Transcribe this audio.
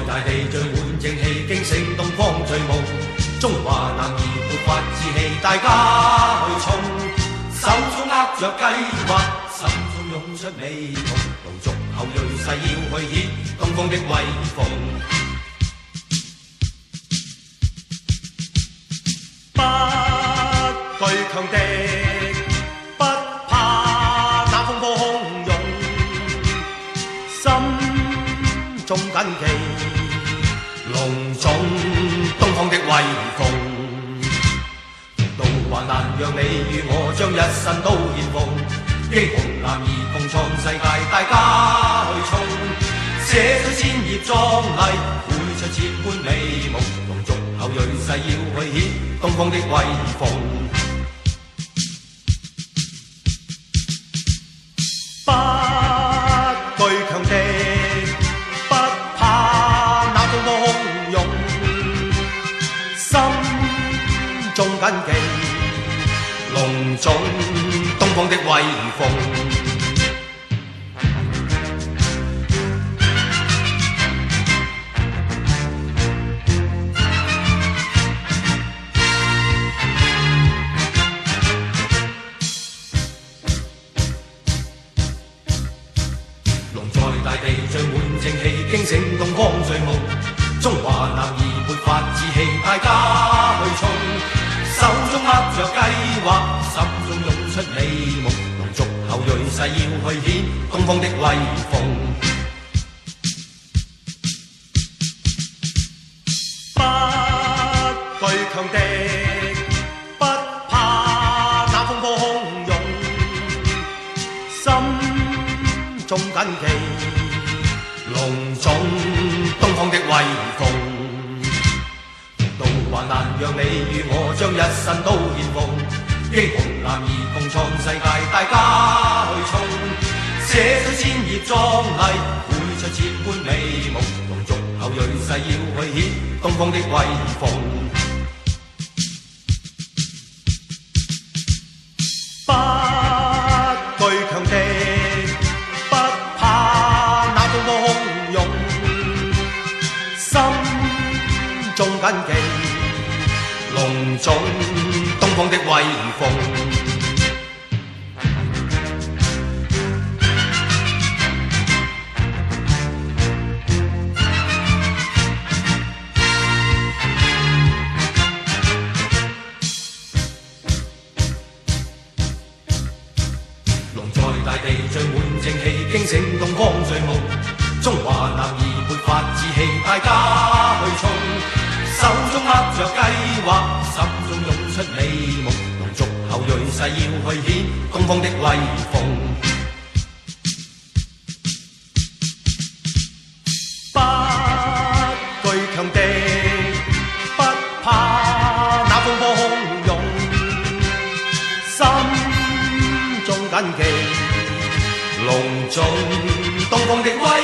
大地聚滿正氣，驚醒東方醉夢。中華男兒勃發志氣，大家去衝，手中握着計劃，心中湧出美夢。龍族後裔誓要去顯東方的威風。不懼強敵，不怕那風波洶湧，心中緊記隆重東方的威風。道還難讓你與我將一生都獻奉，英雄男兒共創世界，大家去衝，寫出千頁壯麗，繪出千般美夢。龍族後裔誓要去顯東方的威風。不懼強敵，不怕那風波洶湧，心中緊記隆重東方的威風。大地聚滿正氣，驚醒東方醉夢。中華男兒勃發志氣，大家去衝，手中握着計劃，心中湧出美夢。龍族後裔誓要去顯東方的威風。不懼強敵，不怕那風波洶湧，心中緊記隆重東方的威風。道還難讓你與我將一生都獻奉，英雄男兒共創世界，大家去衝，寫出千頁壯麗，繪出千般美夢。龍族後裔誓要去顯東方的威風。不懼強敵，不怕那風波洶湧，心中緊記隆重東方的威風。龍在大地聚滿正氣，驚醒東方醉夢。中華男兒勃發志氣，大家去衝，手中握着計劃，心中湧出美夢。龍族後裔誓要去顯東方的威風。不懼強敵，不怕那風波洶湧，心中緊記隆重東方的威風。